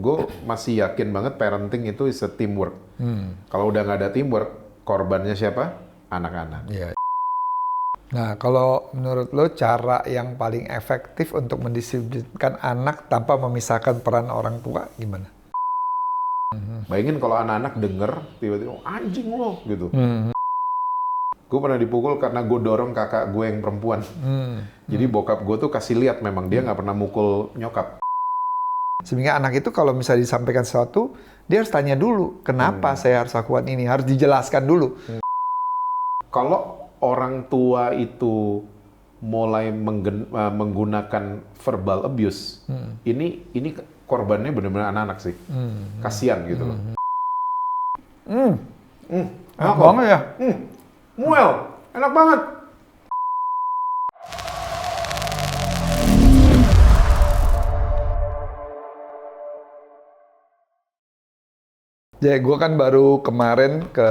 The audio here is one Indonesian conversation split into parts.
gue masih yakin banget parenting itu is a teamwork. Kalau udah nggak ada teamwork, korbannya siapa? Anak-anak. Iya. Nah, kalau menurut lo cara yang paling efektif untuk mendisiplinkan anak tanpa memisahkan peran orang tua gimana? Bayangin kalau anak-anak denger tiba-tiba anjing lo gitu. Gue pernah dipukul karena gue dorong kakak gue yang perempuan. Jadi bokap gue tuh kasih lihat memang dia nggak pernah mukul nyokap. Sehingga anak itu kalau misalnya disampaikan sesuatu, dia harus tanya dulu, kenapa saya harus lakukan ini? Harus dijelaskan dulu. Kalau orang tua itu mulai menggunakan verbal abuse, ini korbannya benar-benar anak-anak sih. Kasian gitu loh. Enak banget ya? Muel, enak banget. Jadi gue kan baru kemarin ke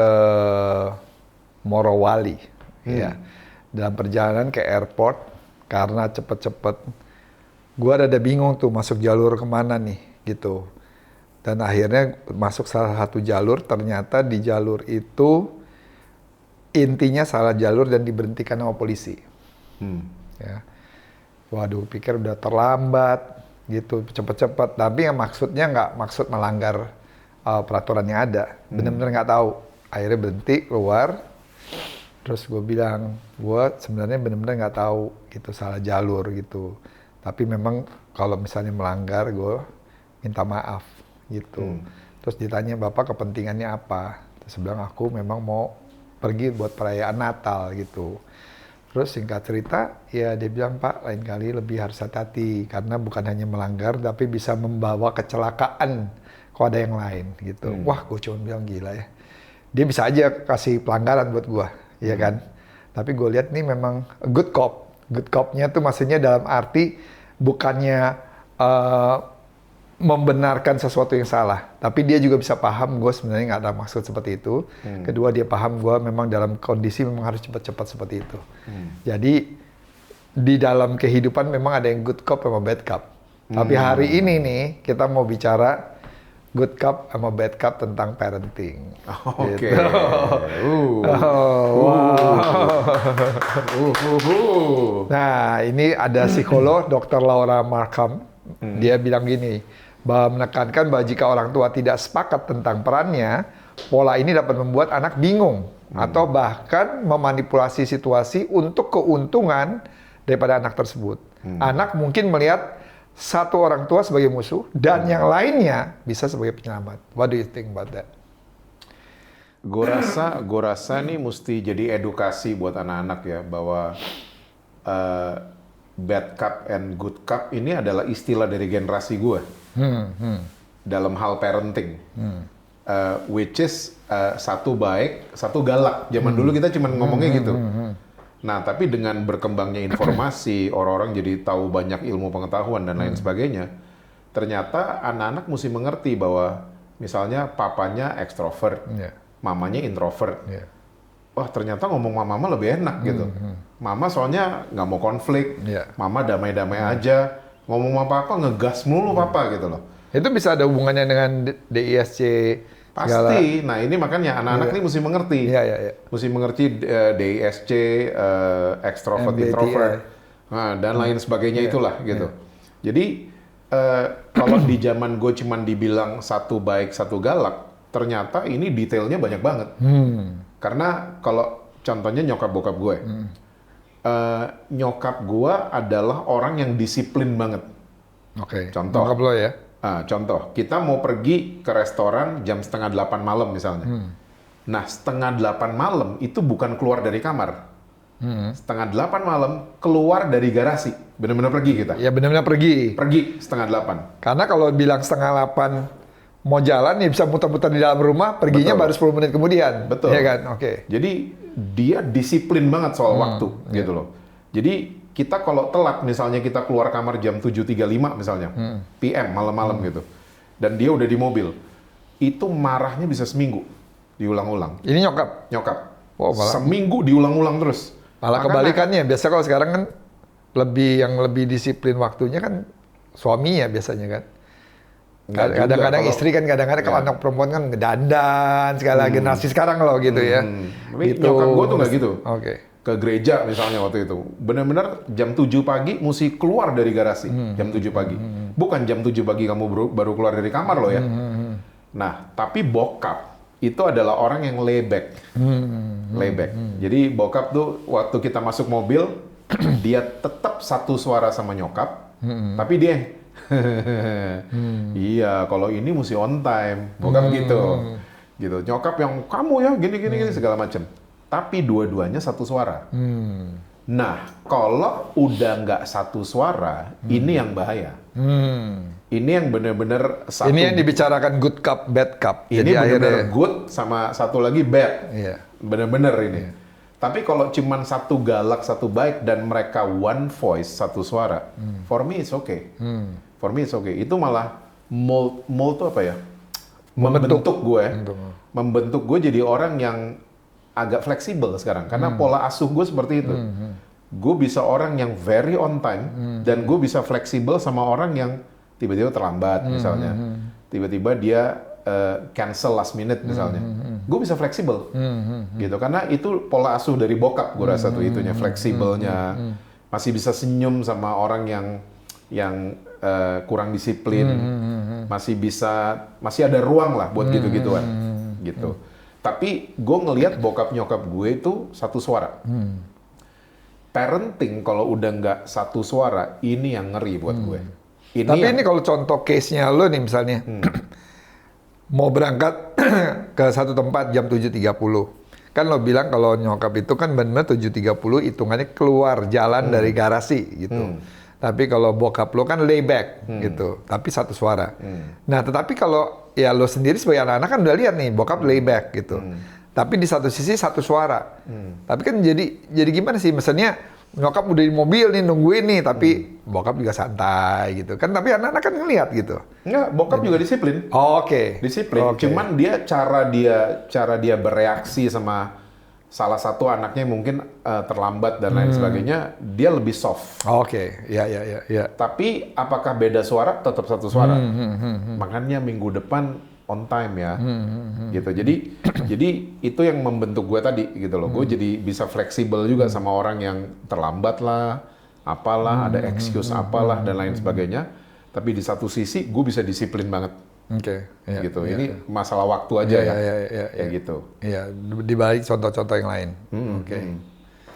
Morowali, ya. Dalam perjalanan ke airport, karena cepet-cepet, gue rada bingung tuh masuk jalur kemana nih, gitu. Dan akhirnya masuk salah satu jalur, ternyata di jalur itu intinya salah jalur dan diberhentikan sama polisi. Ya. Waduh, pikir udah terlambat, gitu, cepet-cepet. Tapi yang maksudnya nggak maksud melanggar peraturan yang ada. Bener-bener nggak tahu. Akhirnya berhenti, keluar. Terus gue bilang, gue sebenarnya bener-bener nggak tahu, gitu, salah jalur, gitu. Tapi memang kalau misalnya melanggar, gue minta maaf, gitu. Terus ditanya, Bapak kepentingannya apa? Terus bilang, aku memang mau pergi buat perayaan Natal gitu. Terus singkat cerita, ya dia bilang, Pak, lain kali lebih harus hati-hati karena bukan hanya melanggar tapi bisa membawa kecelakaan kalau ada yang lain gitu. Wah, gue cuma bilang gila ya. Dia bisa aja kasih pelanggaran buat gue, ya kan. Tapi gue lihat nih memang good cop. Good cop-nya tuh maksudnya dalam arti bukannya membenarkan sesuatu yang salah, tapi dia juga bisa paham gue sebenarnya nggak ada maksud seperti itu. Kedua, dia paham gue memang dalam kondisi memang harus cepat-cepat seperti itu. Jadi di dalam kehidupan memang ada yang good cop sama bad cop. Tapi hari ini nih kita mau bicara good cop sama bad cop tentang parenting. Oke. Gitu. Nah, ini ada psikolog Dr. Laura Markham. Dia bilang gini, bahwa menekankan bahwa jika orang tua tidak sepakat tentang perannya, pola ini dapat membuat anak bingung atau bahkan memanipulasi situasi untuk keuntungan daripada anak tersebut. Anak mungkin melihat satu orang tua sebagai musuh dan yang lainnya bisa sebagai penyelamat. What do you think about that? Gue rasa ini mesti jadi edukasi buat anak-anak ya, bahwa bad cop and good cop ini adalah istilah dari generasi gue dalam hal parenting, which is satu baik, satu galak. Zaman dulu kita cuma ngomongnya gitu. Nah, tapi dengan berkembangnya informasi, orang-orang jadi tahu banyak ilmu pengetahuan dan lain sebagainya, ternyata anak-anak mesti mengerti bahwa misalnya papanya ekstrovert, mamanya introvert. Wah, ternyata ngomong sama mama lebih enak gitu. Mama soalnya nggak mau konflik, mama damai-damai aja. Ngomong sama papa ngegas mulu papa gitu loh. Itu bisa ada hubungannya dengan DISC segala. Pasti. Nah, ini makanya anak-anak ini mesti mengerti. Mesti mengerti DISC, extrovert, introvert, dan lain sebagainya itulah gitu. Jadi kalau di zaman gue cuman dibilang satu baik, satu galak, ternyata ini detailnya banyak banget. Karena kalau contohnya nyokap bokap gue, nyokap gue adalah orang yang disiplin banget. Contoh. Nyokap lo ya? Contoh, kita mau pergi ke restoran jam 7:30 malam misalnya. Nah, 7:30 malam itu bukan keluar dari kamar. 7:30 malam keluar dari garasi. Benar-benar pergi kita. Ya benar-benar pergi. Pergi 7:30. Karena kalau bilang 7:30 mau jalan ya bisa muter-muter di dalam rumah, perginya baru 10 menit kemudian. Betul. Ya kan? Jadi dia disiplin banget soal waktu gitu loh. Jadi kita kalau telat, misalnya kita keluar kamar jam 7:35 misalnya, PM, malam-malam gitu, dan dia udah di mobil, itu marahnya bisa seminggu, diulang-ulang. Ini nyokap? Nyokap. Oh, seminggu diulang-ulang terus. Malah kebalikannya, biasa kalau sekarang kan yang lebih disiplin waktunya kan suaminya biasanya kan. Nggak juga. Kadang-kadang Kalau- istri kan kadang-kadang kalau anak perempuan kan ngedandan segala generasi sekarang loh gitu ya. Tapi nyokap gue tuh nggak gitu. Oke. Ke gereja misalnya waktu itu. Bener-bener jam 7 pagi mesti keluar dari garasi. Jam 7 pagi. Bukan jam 7 pagi kamu baru keluar dari kamar loh ya. Nah, tapi bokap itu adalah orang yang layback. Layback. Jadi bokap tuh waktu kita masuk mobil, dia tetap satu suara sama nyokap. Tapi dia iya, kalau ini mesti on time. Bokap gitu. Gitu. Nyokap yang kamu ya gini segala macam. Tapi dua-duanya satu suara. Nah, kalau udah nggak satu suara, ini yang bahaya. Ini yang bener-bener satu. Ini yang dibicarakan good cup, bad cup. Ini Jadi bener-bener akhirnya, good sama satu lagi bad. Iya. Bener-bener ini. Tapi kalau cuman satu galak, satu baik, dan mereka one voice, satu suara, for me it's okay. For me it's okay. Itu malah mold tuh apa ya? Membentuk gue. Membentuk gue jadi orang yang agak fleksibel sekarang. Karena pola asuh gue seperti itu. Gue bisa orang yang very on time, dan gue bisa fleksibel sama orang yang tiba-tiba terlambat misalnya. Tiba-tiba dia cancel last minute misalnya. Gue bisa fleksibel. Gitu. Karena itu pola asuh dari bokap gue rasa tuh itunya. Fleksibelnya. Masih bisa senyum sama orang yang kurang disiplin. Masih ada ruang lah buat gitu-gituan. Gitu. Tapi gue ngelihat bokap nyokap gue itu satu suara. Parenting kalau udah nggak satu suara, ini yang ngeri buat gue. Tapi ini kalau contoh case-nya lo nih misalnya, mau berangkat ke satu tempat jam 7.30. Kan lo bilang kalau nyokap itu kan benar 7.30 hitungannya keluar jalan dari garasi gitu. Tapi kalau bokap lo kan layback gitu, tapi satu suara. Nah, tetapi kalau ya lo sendiri sebagai anak-anak kan udah lihat nih bokap layback gitu. Tapi di satu sisi satu suara. Tapi kan jadi gimana sih? Misalnya nyokap udah di mobil nih nungguin nih, tapi bokap juga santai gitu. Kan tapi anak-anak kan ngelihat gitu. Enggak, bokap juga disiplin. Oh, oke. Disiplin. Oke. Cuman cara dia bereaksi sama salah satu anaknya yang mungkin terlambat dan lain sebagainya, dia lebih soft. Oke, ya. Tapi apakah beda suara? Tetap satu suara. Makanya minggu depan on time ya, gitu. Jadi itu yang membentuk gue tadi, gitu loh. Gue jadi bisa fleksibel juga sama orang yang terlambat lah, apalah, ada excuse apalah dan lain sebagainya. Tapi di satu sisi gue bisa disiplin banget. Oke, ya, Gitu. ya, Ini masalah waktu aja ya. Kayak gitu. Iya, dibalik contoh-contoh yang lain. Oke.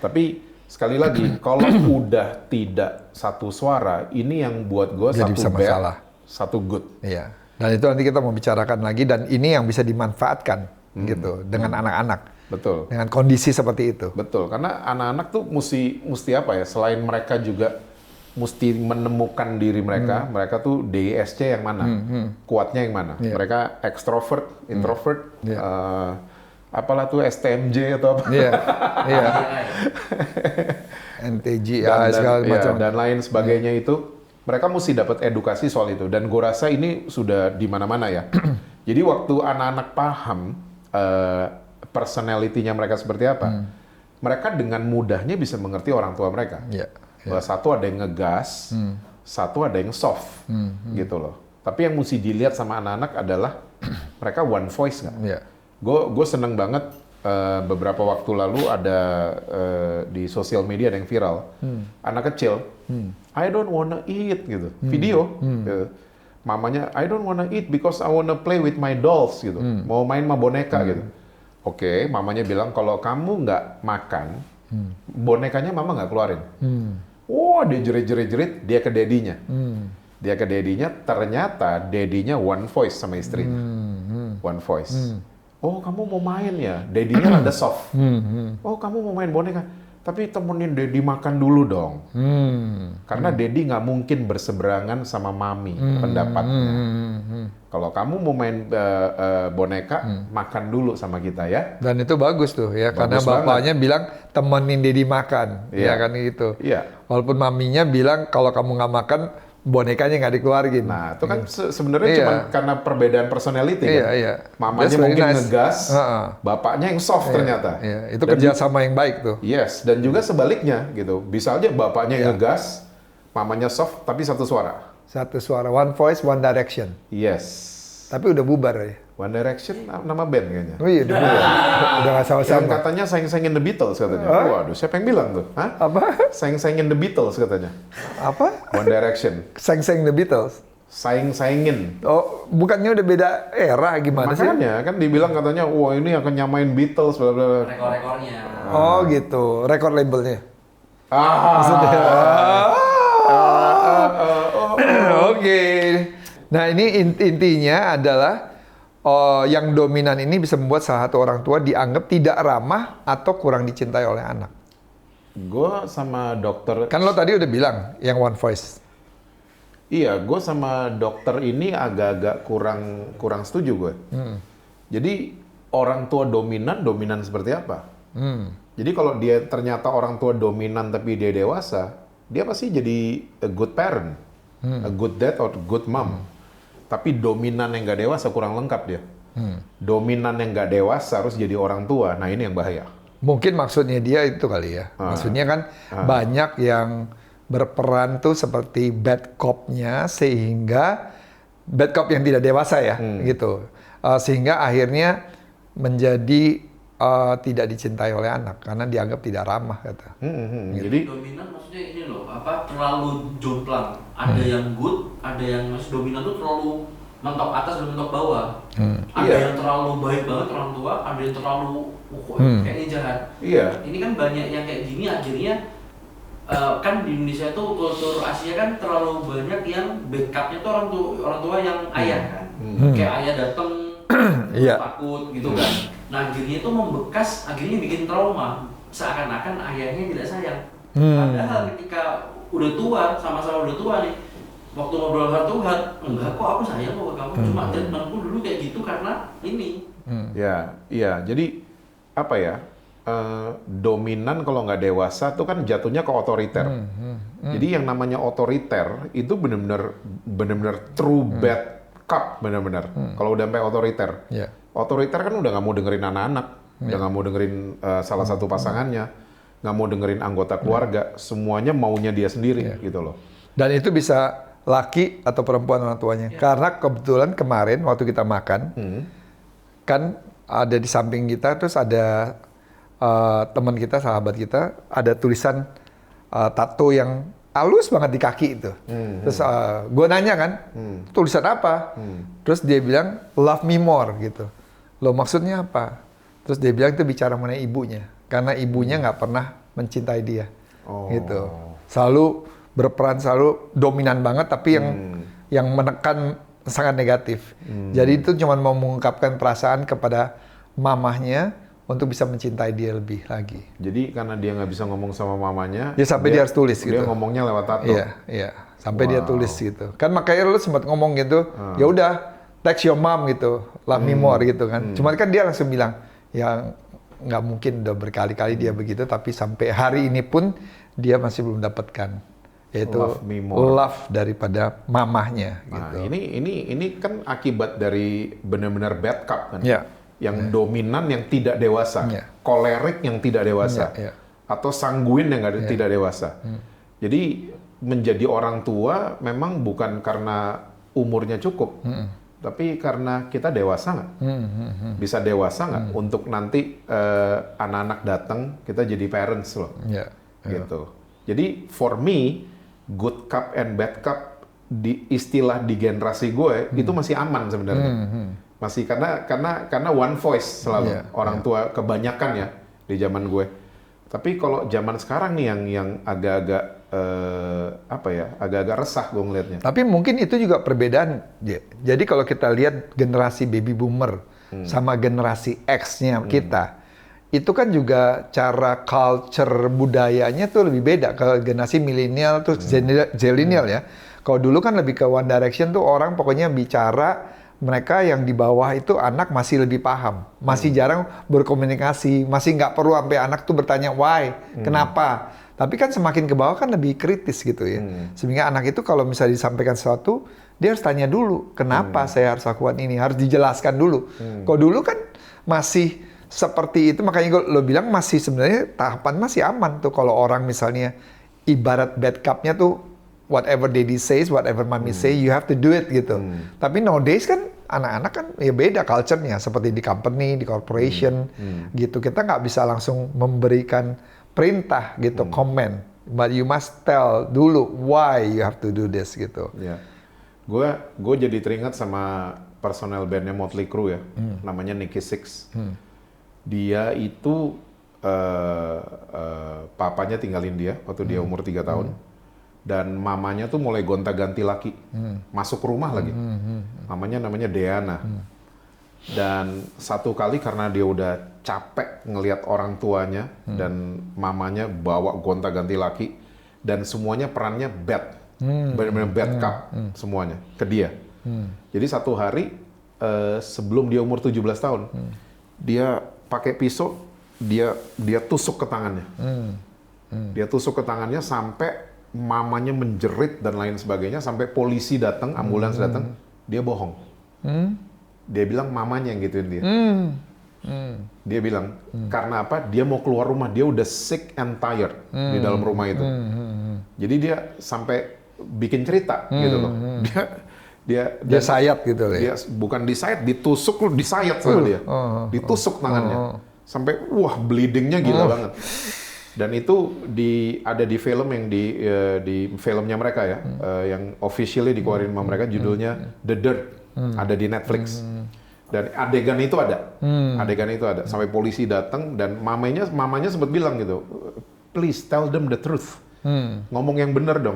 Tapi sekali lagi, kalau udah tidak satu suara, ini yang buat gue Jadi satu bisa bad, masalah. satu good. Iya. Dan itu nanti kita mau bicarakan lagi dan ini yang bisa dimanfaatkan gitu dengan anak-anak. Betul. Dengan kondisi seperti itu. Betul. Karena anak-anak tuh mesti apa ya? Selain mereka juga mesti menemukan diri mereka, mereka tuh DISC yang mana, kuatnya yang mana. Mereka extrovert, introvert, apalah tuh STMJ atau apa. Iya. NTG segala macam. Dan lain sebagainya itu. Mereka mesti dapat edukasi soal itu. Dan gue rasa ini sudah di mana-mana ya. Jadi waktu anak-anak paham personality-nya mereka seperti apa, mereka dengan mudahnya bisa mengerti orang tua mereka. Bahwa satu ada yang ngegas, satu ada yang soft, gitu loh. Tapi yang mesti dilihat sama anak-anak adalah mereka one voice nggak? Gue seneng banget beberapa waktu lalu ada di sosial media ada yang viral, anak kecil, I don't wanna eat gitu, video, gitu. Mamanya I don't wanna eat because I wanna play with my dolls gitu, mau main sama boneka gitu. Oke, mamanya bilang kalau kamu nggak makan, bonekanya mama nggak keluarin. Wah, dia jerit-jerit, dia ke dedinya. Dia ke dedinya, ternyata dedinya one voice sama istrinya. One voice. Oh, kamu mau main ya? Dedinya ada soft. Oh, kamu mau main boneka? Tapi temenin Dedi makan dulu dong. Karena Dedi nggak mungkin berseberangan sama Mami pendapatnya. Kalau kamu mau main boneka, makan dulu sama kita ya. Dan itu bagus tuh ya, karena Bagus bapaknya bilang temenin Dedi makan, Iya. ya kan gitu. Iya. Walaupun maminya bilang kalau kamu nggak makan, bonekanya nggak dikeluarin. Nah, itu kan sebenarnya Iya. cuma karena perbedaan personality Iya, kan. iya. Mamanya That's very mungkin nice. ngegas, bapaknya yang soft ternyata. Iya, itu Dan kerjasama yang baik tuh. Yes, dan juga sebaliknya gitu. Bisa aja bapaknya yang ngegas, mamanya soft tapi satu suara. Satu suara, one voice, one direction. Yes. Tapi udah bubar ya. One Direction nama band kayaknya. Oh iya, udah bubar. Udah nggak Yang sama-sama. katanya saing-saingin The Beatles katanya. Waduh, siapa yang bilang tuh? Hah? Apa? Saing-saingin The Beatles katanya. Apa? One Direction. Seng-seng The Beatles. Saing-saingin. Oh, bukannya udah beda era gimana sih? Makanya kan dibilang katanya, wah ini akan nyamain Beatles, bla bla bla. Rekor-rekornya. Oh gitu, record labelnya. Maksudnya. Oke. Nah ini intinya adalah yang dominan ini bisa membuat salah satu orang tua dianggap tidak ramah atau kurang dicintai oleh anak. Gue sama dokter. Kan lo tadi udah bilang yang one voice. Iya, gue sama dokter ini agak-agak kurang setuju gue. Jadi orang tua dominan seperti apa? Jadi kalau dia ternyata orang tua dominan tapi dia dewasa, dia pasti jadi a good parent, a good dad or good mom. Tapi dominan yang gak dewasa kurang lengkap dia. Dominan yang gak dewasa harus jadi orang tua. Nah ini yang bahaya. Mungkin maksudnya dia itu kali ya. Maksudnya kan banyak yang berperan tuh seperti bad cop-nya sehingga bad cop yang tidak dewasa ya gitu. Sehingga akhirnya menjadi tidak dicintai oleh anak karena dianggap tidak ramah kata. Jadi Dominan maksudnya ini loh, terlalu jomplang. Ada yang good, ada yang masih dominan tuh terlalu mentok atas dan mentok bawah. Ada yang terlalu baik banget orang tua, ada yang terlalu kayaknya jahat. Iya. Ini kan banyak yang kayak gini akhirnya kan di Indonesia tuh kultur Asia kan terlalu banyak yang backupnya tuh orang tua yang ayah kan. Kayak ayah dateng takut gitu kan. Nah akhirnya itu membekas, akhirnya bikin trauma. Seakan-akan ayahnya tidak sayang. Padahal ketika udah tua, sama-sama udah tua nih, waktu ngobrol heart to heart, enggak kok aku sayang kok ke kamu, cuma treatmentku dulu kayak gitu karena ini. Iya. Jadi apa ya? Dominan kalau nggak dewasa tuh kan jatuhnya ke otoriter. Jadi yang namanya otoriter itu benar-benar true bad cop benar-benar. Kalau udah sampai otoriter, otoriter kan udah nggak mau dengerin anak-anak, udah nggak mau dengerin salah satu pasangannya, nggak mau dengerin anggota keluarga, semuanya maunya dia sendiri gitu loh. Dan itu bisa laki atau perempuan orang tuanya. Karena kebetulan kemarin waktu kita makan, kan ada di samping kita terus ada teman kita, sahabat kita, ada tulisan tato yang halus banget di kaki itu. Terus gue nanya kan, tulisan apa? Terus dia bilang, love me more gitu. Loh maksudnya apa? Terus dia bilang itu bicara mengenai ibunya. Karena ibunya nggak pernah mencintai dia. Gitu. Selalu berperan, selalu dominan banget, tapi yang menekan sangat negatif. Jadi itu cuma mau mengungkapkan perasaan kepada mamahnya, untuk bisa mencintai dia lebih lagi. Jadi karena dia nggak bisa ngomong sama mamanya, ya sampai dia harus tulis gitu. Dia ngomongnya lewat tato. Iya. Sampai dia tulis gitu. Kan makanya lu sempat ngomong gitu, ya udah text your mom gitu, love me more gitu kan. Cuma kan dia langsung bilang, ya nggak mungkin udah berkali-kali dia begitu, tapi sampai hari ini pun dia masih belum dapatkan, yaitu love daripada mamahnya. Nah, gitu. ini kan akibat dari benar-benar bad cop kan. Ya. Yang dominan yang tidak dewasa, kolerik yang tidak dewasa, atau sangguin yang tidak dewasa. Jadi menjadi orang tua memang bukan karena umurnya cukup, tapi karena kita dewasa nggak, bisa dewasa nggak untuk nanti anak-anak datang kita jadi parents loh, gitu. Jadi for me good cup and bad cup di istilah di generasi gue itu masih aman sebenarnya. Masih karena one voice selalu orang tua kebanyakan ya di zaman gue. Tapi kalau zaman sekarang nih yang agak-agak agak-agak resah gue ngelihatnya. Tapi mungkin itu juga perbedaan. Jadi kalau kita lihat generasi baby boomer sama generasi X-nya kita, itu kan juga cara culture budayanya tuh lebih beda. Kalau generasi milenial tuh zillennial ya. Kalau dulu kan lebih ke One Direction tuh orang pokoknya bicara, mereka yang di bawah itu anak masih lebih paham, masih jarang berkomunikasi, masih nggak perlu sampai anak tuh bertanya why, kenapa. Tapi kan semakin ke bawah kan lebih kritis gitu ya. Sehingga anak itu kalau misalnya disampaikan sesuatu, dia harus tanya dulu, kenapa saya harus lakukan ini, harus dijelaskan dulu. Kalau dulu kan masih seperti itu, makanya lo bilang masih sebenarnya tahapan masih aman tuh kalau orang misalnya ibarat bad cup-nya tuh whatever daddy says, whatever mommy say, you have to do it gitu. Tapi nowadays kan anak-anak kan ya beda culture-nya, seperti di company, di corporation gitu. Kita nggak bisa langsung memberikan perintah gitu, comment. But you must tell dulu why you have to do this gitu. Ya, gue jadi teringat sama personel bandnya Motley Crue ya, namanya Nicky Sixx. Dia itu papanya tinggalin dia waktu dia umur 3 tahun, dan mamanya tuh mulai gonta-ganti laki, masuk rumah lagi. Namanya Deanna. Dan satu kali karena dia udah capek ngelihat orang tuanya dan mamanya bawa gonta-ganti laki, dan semuanya perannya bad, benar-benar bad cop semuanya ke dia. Jadi satu hari sebelum dia umur 17 tahun, dia pakai pisau, dia tusuk ke tangannya. Dia tusuk ke tangannya sampai mamanya menjerit dan lain sebagainya, sampai polisi datang, ambulans datang, dia bohong. Dia bilang mamanya yang gituin dia. Dia bilang, karena apa? Dia mau keluar rumah, dia udah sick and tired di dalam rumah itu. Jadi dia sampai bikin cerita gitu loh. Dia sayat gitu loh. Dia bukan disayat, ditusuk, disayat sama dia. Ditusuk tangannya. Sampai wah bleedingnya gila banget. Dan itu ada di film yang di filmnya mereka ya, yang officially dikeluarin sama mereka, judulnya The Dirt. Ada di Netflix. Dan adegan itu ada. Adegan itu ada. Sampai polisi datang dan mamanya sempat bilang gitu, please tell them the truth. Ngomong yang benar dong.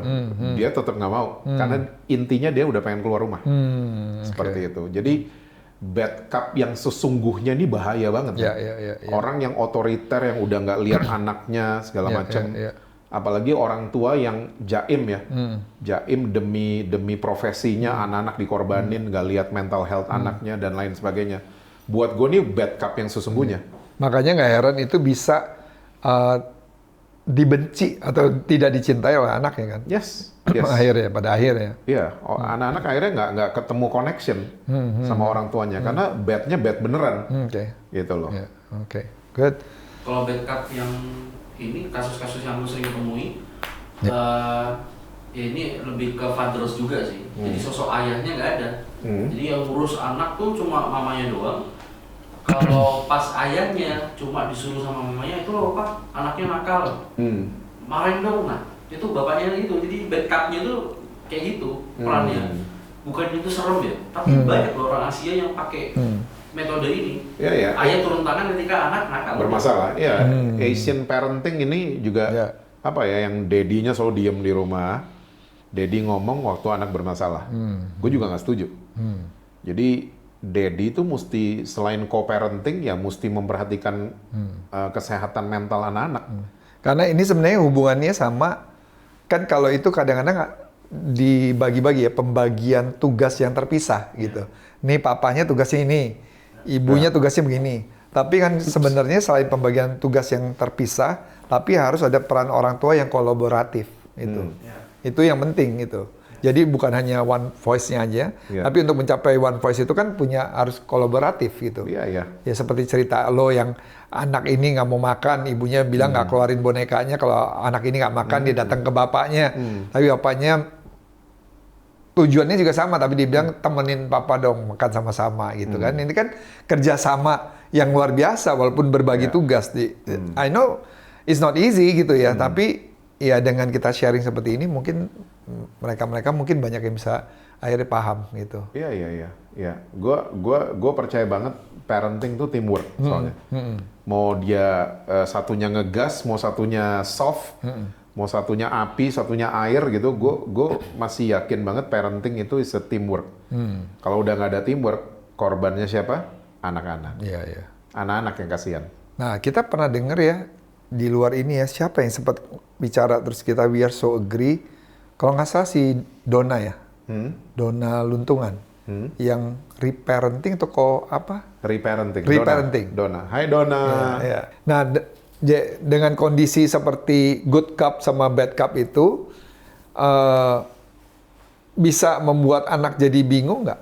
Dia tetap nggak mau. Karena intinya dia udah pengen keluar rumah. Seperti itu. Jadi bad cop yang sesungguhnya ini bahaya banget. Ya. Orang yang otoriter, yang udah nggak lihat anaknya segala macam. Apalagi orang tua yang jaim ya, jaim demi profesinya, anak-anak dikorbanin, nggak lihat mental health anaknya dan lain sebagainya. Buat gue nih bad cop yang sesungguhnya. Makanya nggak heran itu bisa dibenci atau tidak dicintai oleh anak ya kan? Yes. Pada akhirnya. Iya, anak-anak akhirnya nggak ketemu connection sama orang tuanya karena badnya bad beneran. Gitu loh. Oke, good. Kalau bad cop yang ini kasus-kasus yang lu sering temui, ya ini lebih ke fathers juga sih. Jadi sosok ayahnya nggak ada. Jadi yang ngurus anak tuh cuma mamanya doang. Kalau pas ayahnya cuma disuruh sama mamanya, itu loh pak, anaknya nakal, marahin dong. Nah itu bapaknya itu. Jadi bad cop-nya tuh kayak gitu perannya. Bukan itu serem ya, tapi banyak loh orang Asia yang pakai metode ini. Ya. Ayah turun tangan ketika anak nakal. Bermasalah. Ya, Asian parenting ini juga apa ya, yang daddy-nya selalu diem di rumah. Daddy ngomong waktu anak bermasalah. Gue juga nggak setuju. Jadi daddy itu mesti selain co-parenting ya mesti memperhatikan kesehatan mental anak-anak. Karena ini sebenarnya hubungannya sama, kan kalau itu kadang-kadang dibagi-bagi ya, pembagian tugas yang terpisah gitu. Nih papanya tugasnya ini, ibunya tugasnya begini. Tapi kan sebenarnya selain pembagian tugas yang terpisah, tapi harus ada peran orang tua yang kolaboratif gitu. Itu yang penting gitu. Jadi bukan hanya one voice-nya aja, tapi untuk mencapai one voice itu kan harus kolaboratif gitu. Ya seperti cerita lo yang anak ini nggak mau makan, ibunya bilang nggak keluarin bonekanya, kalau anak ini nggak makan dia datang ke bapaknya, tapi bapaknya tujuannya juga sama, tapi dia bilang temenin papa dong makan sama-sama gitu kan. Ini kan kerjasama yang luar biasa walaupun berbagi tugas. I know it's not easy gitu ya, tapi ya dengan kita sharing seperti ini mungkin mereka mungkin banyak yang bisa akhirnya paham gitu. Iya. Gue percaya banget parenting tuh teamwork soalnya. Mau dia satunya ngegas, mau satunya soft, mau satunya api, satunya air gitu. Gue masih yakin banget parenting itu is a teamwork. Kalau udah nggak ada teamwork, korbannya siapa? Anak-anak. Iya. Anak-anak yang kasihan. Nah kita pernah dengar ya di luar ini ya, siapa yang sempat bicara terus kita we are so agree. Kalau nggak salah si Donna ya, Donna Luntungan, yang reparenting atau apa? Reparenting. Donna. Hai Donna. Ya. Nah, dengan kondisi seperti good cup sama bad cup itu, bisa membuat anak jadi bingung nggak?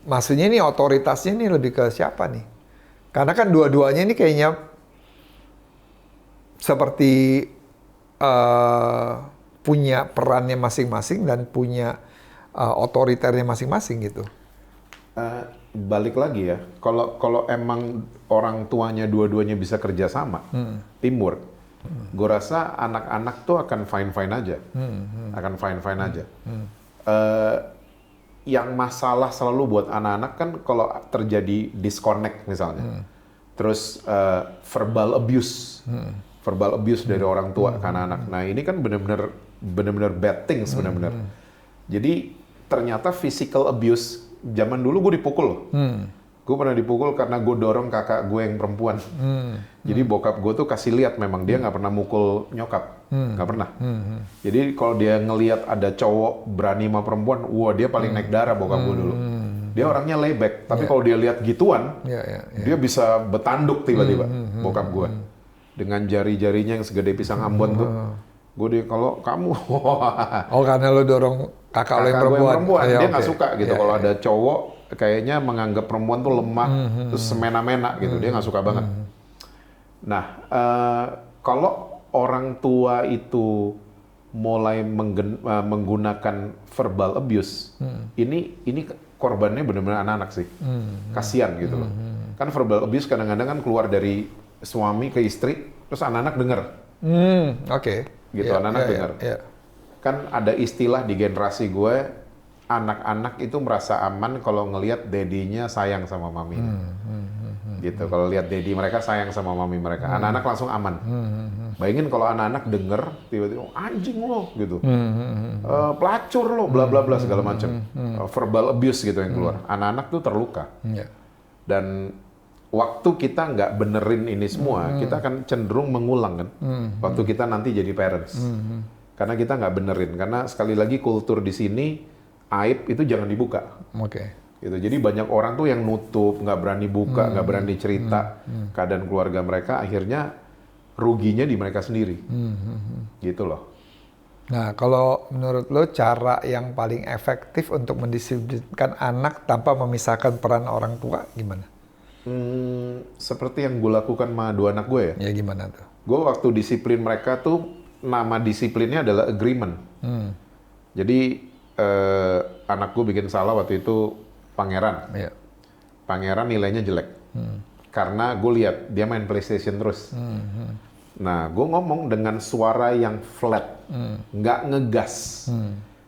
Maksudnya ini otoritasnya ini lebih ke siapa nih? Karena kan dua-duanya ini kayaknya seperti punya perannya masing-masing dan punya otoriternya masing-masing gitu. Balik lagi ya, kalau emang orang tuanya dua-duanya bisa kerja sama, teamwork, gue rasa anak-anak tuh akan fine-fine aja, akan fine-fine aja. Yang masalah selalu buat anak-anak kan kalau terjadi disconnect misalnya, terus verbal abuse dari orang tua ke anak-anak. Nah ini kan benar-benar bad things benar-benar. Jadi ternyata physical abuse. Zaman dulu gue dipukul loh. Gue pernah dipukul karena gue dorong kakak gue yang perempuan. Jadi bokap gue tuh kasih lihat memang dia nggak pernah mukul nyokap, nggak pernah. Jadi kalau dia ngelihat ada cowok berani sama perempuan, wah dia paling naik darah bokap gue dulu. Dia orangnya layback, tapi kalau dia lihat gituan, dia bisa betanduk tiba-tiba bokap gue dengan jari-jarinya yang segede pisang Ambon tuh. Gue kalau kamu, karena lo dorong kakak lo yang perempuan, dia nggak suka gitu kalau ada cowok kayaknya menganggap perempuan tuh lemah, terus semena-mena gitu, dia nggak suka banget. Nah, kalau orang tua itu mulai menggunakan verbal abuse, ini korbannya benar-benar anak-anak sih, kasian gitu loh. Kan verbal abuse kadang-kadang kan keluar dari suami ke istri, terus anak-anak denger. Gitu, anak-anak dengar. Kan ada istilah di generasi gue, anak-anak itu merasa aman kalau ngelihat daddy-nya sayang sama mami. Gitu, kalau lihat daddy mereka sayang sama mami mereka, anak-anak langsung aman. Bayangin kalau anak-anak denger, tiba-tiba, anjing lo, gitu. Pelacur lo, bla bla bla segala macam. Verbal abuse gitu yang keluar. Anak-anak tuh terluka. Dan waktu kita nggak benerin ini semua, kita akan cenderung mengulang kan. Waktu kita nanti jadi parents, karena kita nggak benerin. Karena sekali lagi kultur di sini aib itu jangan dibuka. Gitu. Jadi banyak orang tuh yang nutup, nggak berani buka, nggak berani cerita keadaan keluarga mereka. Akhirnya ruginya di mereka sendiri. Gitu loh. Nah, kalau menurut lo cara yang paling efektif untuk mendisiplinkan anak tanpa memisahkan peran orang tua gimana? Seperti yang gue lakukan sama dua anak gue ya. Ya gimana tuh? Gue waktu disiplin mereka tuh, nama disiplinnya adalah agreement. Jadi anak gue bikin salah waktu itu Pangeran. Pangeran nilainya jelek. Karena gue lihat dia main PlayStation terus. Nah, gue ngomong dengan suara yang flat, nggak ngegas.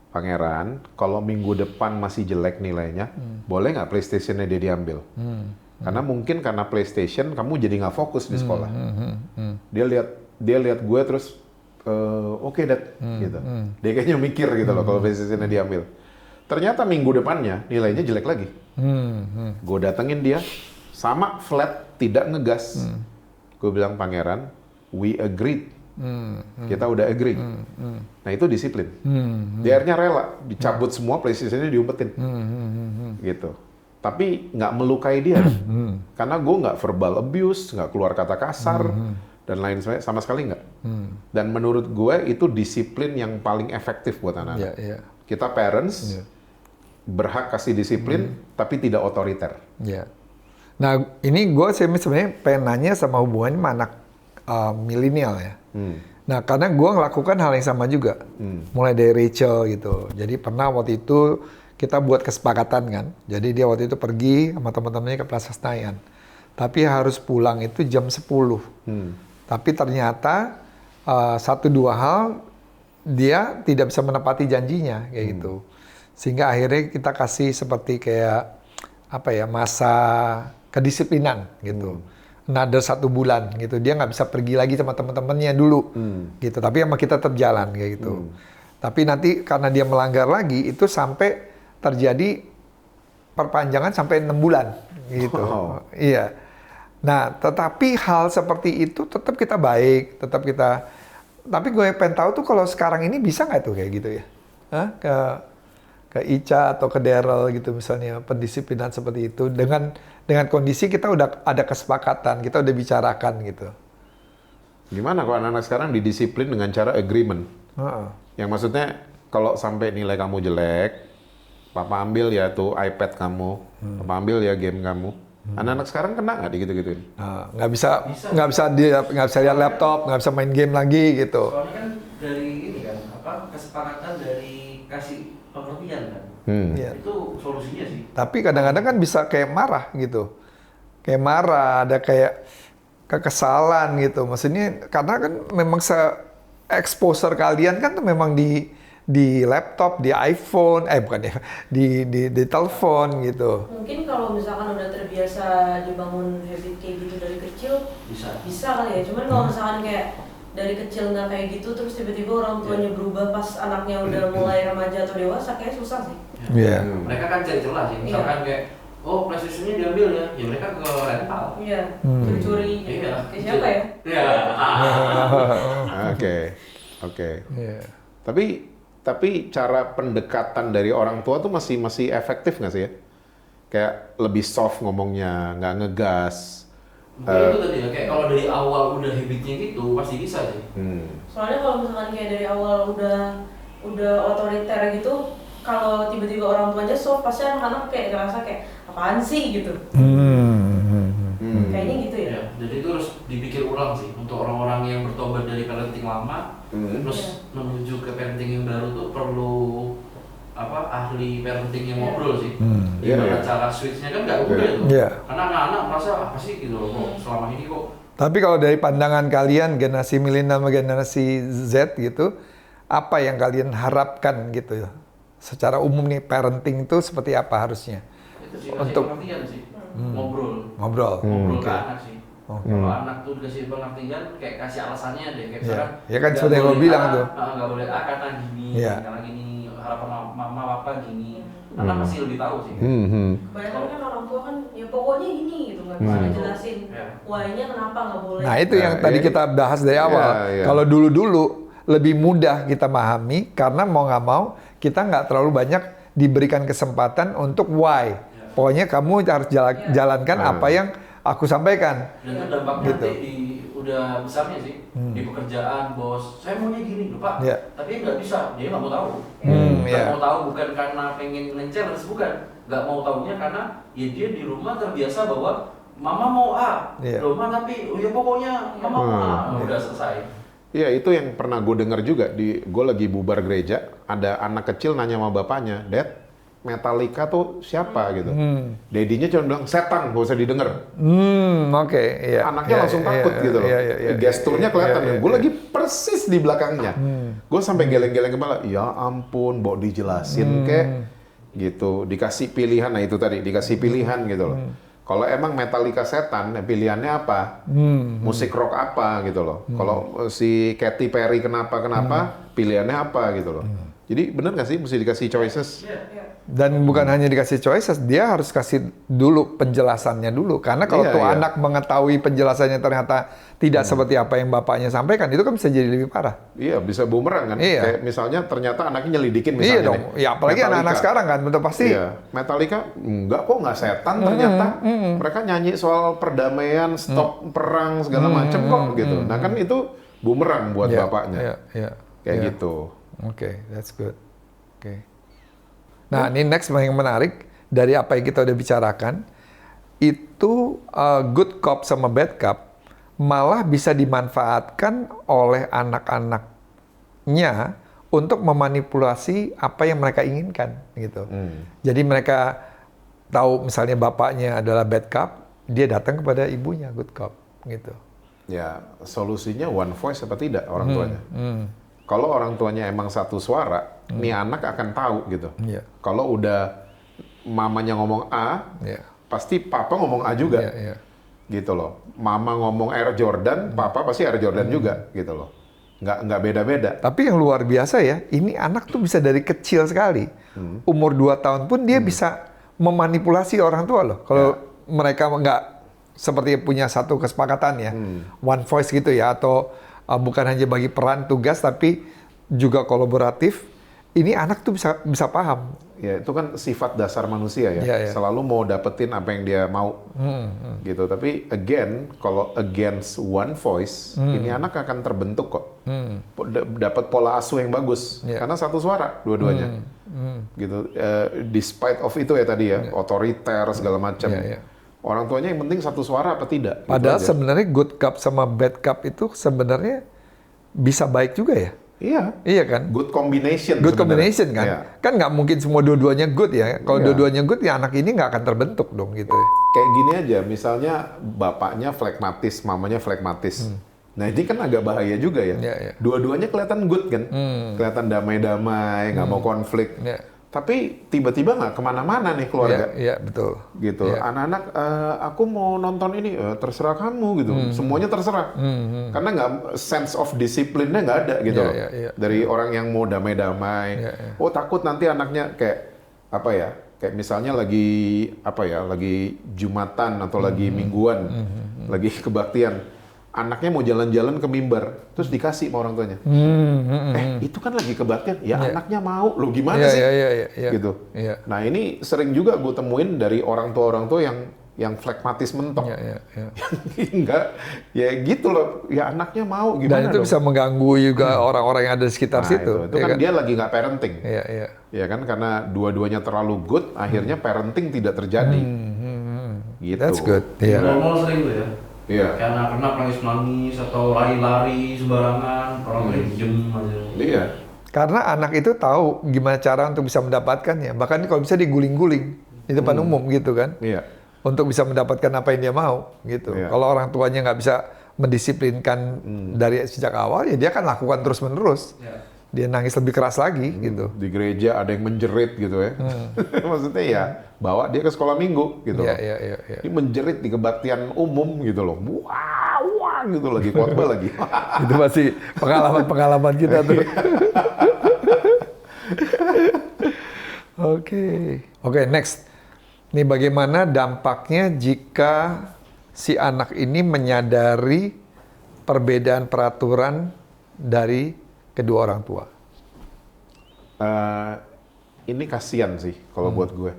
Pangeran, kalau minggu depan masih jelek nilainya, boleh nggak PlayStation-nya dia diambil? Karena mungkin karena PlayStation kamu jadi nggak fokus di sekolah. Dia lihat gue terus oke, Dad, gitu. Dia kayaknya mikir gitu loh kalau PlayStation-nya diambil. Ternyata minggu depannya nilainya jelek lagi. Gue datengin dia sama flat, tidak ngegas. Gue bilang, Pangeran, we agreed. Kita udah agree. Nah itu disiplin. Dia akhirnya rela dicabut semua PlayStation-nya diumpetin. Gitu. Tapi nggak melukai dia, karena gue nggak verbal abuse, nggak keluar kata kasar, dan lain sebagainya, sama sekali nggak. Dan menurut gue itu disiplin yang paling efektif buat anak-anak. Kita parents berhak kasih disiplin, tapi tidak otoriter. Nah ini gue sebenarnya pengen nanya sama hubungannya sama anak milenial ya. Nah karena gue ngelakukan hal yang sama juga, mulai dari Rachel gitu. Jadi pernah waktu itu kita buat kesepakatan kan. Jadi dia waktu itu pergi sama teman-temannya ke Plaza Senayan. Tapi harus pulang itu jam 10. Tapi ternyata 1-2 hal dia tidak bisa menepati janjinya kayak gitu. Sehingga akhirnya kita kasih seperti kayak masa kedisiplinan gitu. Another 1 bulan gitu. Dia nggak bisa pergi lagi sama teman-temannya dulu gitu. Tapi sama kita tetap jalan kayak gitu. Tapi nanti karena dia melanggar lagi itu sampai terjadi perpanjangan sampai 6 bulan gitu. Iya. Nah, tetapi hal seperti itu tetap kita baik, tetap kita. Tapi gue pengen tahu tuh kalau sekarang ini bisa nggak tuh kayak gitu ya? Ke Ica atau ke Daryl gitu misalnya pendisiplinan seperti itu dengan kondisi kita udah ada kesepakatan, kita udah bicarakan gitu. Gimana kalau anak-anak sekarang didisiplin dengan cara agreement? Yang maksudnya kalau sampai nilai kamu jelek, Papa ambil ya tuh iPad kamu, Papa ambil ya game kamu. Anak-anak sekarang kena nggak gitu-gituin? Nggak bisa lihat laptop, nggak bisa main game lagi gitu. Soalnya kan dari ini kan kesepakatan dari kasih pengertian kan. Iya. Itu solusinya sih. Tapi kadang-kadang kan bisa kayak marah gitu. Kayak marah, ada kayak kekesalan gitu. Maksudnya karena kan memang exposure kalian kan tuh memang di laptop, di iPhone, bukan ya, di telepon gitu. Mungkin kalau misalkan udah terbiasa dibangun habit kayak gitu dari kecil, bisa kali ya. Cuman kalau misalkan kayak dari kecil nggak kayak gitu, terus tiba-tiba orang tuanya berubah pas anaknya udah mulai remaja atau dewasa, kayak susah sih. Iya. Mereka kan cari celah sih, misalkan kayak PlayStation-nya diambil ya mereka ke rental. Iya, curi-curi. Iya. Kayak siapa ya? Iya. Oke. Iya. Tapi cara pendekatan dari orang tua tuh masih efektif nggak sih ya? Kayak lebih soft ngomongnya, nggak ngegas. Mungkin itu tadi ya, kayak kalau dari awal udah habitnya gitu pasti bisa sih. Soalnya kalau misalkan kayak dari awal udah otoriter gitu, kalau tiba-tiba orang tuanya soft, pasti anak-anak kayak ngerasa kayak apaan sih gitu. Kayaknya gitu ya. Jadi itu harus dipikir ulang sih untuk orang-orang yang bertobat dari parenting lama, terus menuju ke parenting yang baru tuh perlu ahli parenting yang ngobrol sih. Gimana cara switch-nya kan nggak mudah tuh. Karena anak-anak merasa apa sih gitu loh kok selama ini kok. Tapi kalau dari pandangan kalian generasi milenial sama generasi Z gitu, apa yang kalian harapkan gitu? Secara umum nih parenting itu seperti apa harusnya? Itu sih kasih pengertian sih. Ngobrol ke anak sih. Kalau anak tuh dikasih pengertian kayak kasih alasannya deh kayak misalkan ya kan seperti yang lo bilang tuh. Nggak boleh karena gini, karena gini harapan mama papa gini. Anak masih lebih tahu sih. Kebanyakan kan orang tua kan ya pokoknya gini gitu, nggak bisa ngejelasin why-nya kenapa nggak boleh. Nah itu yang tadi kita bahas dari awal. Kalau dulu lebih mudah kita memahami karena mau nggak mau kita nggak terlalu banyak diberikan kesempatan untuk why. Pokoknya kamu harus jalankan apa yang aku sampaikan. Dan itu dampaknya nanti udah besarnya sih di pekerjaan, bos. Saya maunya gini loh Pak, tapi nggak bisa, dia nggak mau tahu. Nggak mau tahu bukan karena pengen nge-challenge, bukan. Nggak mau tahunya karena ya dia di rumah terbiasa bahwa mama mau A, rumah tapi ya pokoknya mama mau A, udah selesai. Iya, itu yang pernah gue dengar juga. Gue lagi bubar gereja, ada anak kecil nanya sama bapaknya, Dad, Metallica tuh siapa gitu. Dedinya cuma bilang setan, gak usah didengar. Iya. Anaknya langsung takut gitu loh. Gesturnya kelihatan. Gue lagi persis di belakangnya. Gue sampai geleng-geleng kepala. Ya ampun, mau dijelasin kek. Gitu. Dikasih pilihan. Nah itu tadi, dikasih pilihan gitu loh. Kalau emang Metallica setan, pilihannya apa? Musik rock apa gitu loh. Kalau si Katy Perry kenapa, pilihannya apa gitu loh. Jadi bener nggak sih mesti dikasih choices? Dan bukan hanya dikasih choices, dia harus kasih dulu penjelasannya dulu. Karena kalau anak mengetahui penjelasannya ternyata tidak seperti apa yang bapaknya sampaikan, itu kan bisa jadi lebih parah. Iya, bisa bumerang kan. Kayak misalnya ternyata anaknya nyelidikin misalnya. Iya dong. Ya apalagi anak-anak sekarang kan, betul pasti. Iya. Metallica enggak kok, nggak setan ternyata. Mereka nyanyi soal perdamaian, stop perang segala macam kok gitu. Nah kan itu bumerang buat bapaknya. Kayak gitu. Oke, that's good. Oke. Nah, ini next yang menarik dari apa yang kita udah bicarakan, itu good cop sama bad cop malah bisa dimanfaatkan oleh anak-anaknya untuk memanipulasi apa yang mereka inginkan, gitu. Jadi mereka tahu misalnya bapaknya adalah bad cop, dia datang kepada ibunya good cop, gitu. Ya, solusinya one voice apa tidak orang tuanya? Kalau orang tuanya emang satu suara, nih anak akan tahu gitu. Kalau udah mamanya ngomong A, pasti papa ngomong A juga. Gitu loh. Mama ngomong Air Jordan, papa pasti Air Jordan juga gitu loh. Nggak beda-beda. Tapi yang luar biasa ya, ini anak tuh bisa dari kecil sekali. Umur 2 tahun pun dia bisa memanipulasi orang tua loh. Kalau mereka nggak seperti punya satu kesepakatan ya, one voice gitu ya, atau bukan hanya bagi peran tugas tapi juga kolaboratif, ini anak tuh bisa paham. Ya itu kan sifat dasar manusia ya, selalu mau dapetin apa yang dia mau, gitu. Tapi again, kalau against one voice, ini anak akan terbentuk kok, dapat pola asuh yang bagus, karena satu suara dua-duanya, gitu. Despite of itu ya tadi ya, otoriter segala macam. Orang tuanya yang penting satu suara apa tidak. Padahal sebenarnya good cop sama bad cop itu sebenarnya bisa baik juga ya. Iya kan? Good combination. Good sebenarnya. combination kan? Iya. Kan nggak mungkin semua dua-duanya good ya. Kalau Iya. dua-duanya good ya anak ini nggak akan terbentuk dong gitu. Kayak gini aja, misalnya bapaknya flekmatis, mamanya flekmatis. Nah ini kan agak bahaya juga ya. Iya, iya. Dua-duanya kelihatan good kan, kelihatan damai-damai, nggak mau konflik. Iya. Tapi tiba-tiba nggak kemana-mana nih keluarga. Iya, betul. Gitu. Iya. Anak-anak, aku mau nonton ini, terserah kamu gitu. Semuanya terserah. Karena nggak sense of discipline-nya nggak ada gitu Iya, loh. iya, iya. Dari orang yang mau damai-damai. Iya, iya. Oh takut nanti anaknya kayak apa ya? Kayak misalnya lagi apa ya? Lagi Jumatan atau lagi mingguan, lagi kebaktian. Anaknya mau jalan-jalan ke mimbar, terus dikasih sama orang tuanya. Itu kan lagi kebaktian, ya anaknya mau. Lo gimana Iya, sih? iya. Gitu. Iya. Nah ini sering juga gue temuin dari orang tua yang flekmatis mentok. Iya. Enggak, ya gitu loh. Ya anaknya mau gimana Dan itu dong? bisa mengganggu juga orang-orang yang ada di sekitar Nah, situ. itu ya kan dia lagi nggak parenting. Iya. Ya kan, karena dua-duanya terlalu good, akhirnya parenting tidak terjadi. Gitu. That's good. Iya. Normal sering tuh ya. Iya. Kayak anak-anak nangis atau lari-lari sembarangan, orang lain diem aja. Iya. Karena anak itu tahu gimana cara untuk bisa mendapatkannya. Bahkan kalau bisa diguling-guling di depan umum gitu kan. Iya. Untuk bisa mendapatkan apa yang dia mau gitu. Iya. Kalau orang tuanya nggak bisa mendisiplinkan dari sejak awal, ya dia akan lakukan terus-menerus. Iya. Dia nangis lebih keras lagi gitu. Di gereja ada yang menjerit gitu ya. Maksudnya ya bawa dia ke sekolah minggu gitu. Iya, loh. iya. Ini menjerit di kebaktian umum gitu loh. Wah gitu lagi khotbah lagi. Itu masih pengalaman-pengalaman kita tuh. Oke, next. Nih bagaimana dampaknya jika si anak ini menyadari perbedaan peraturan dari kedua orang tua? Ini kasihan sih kalau buat gue.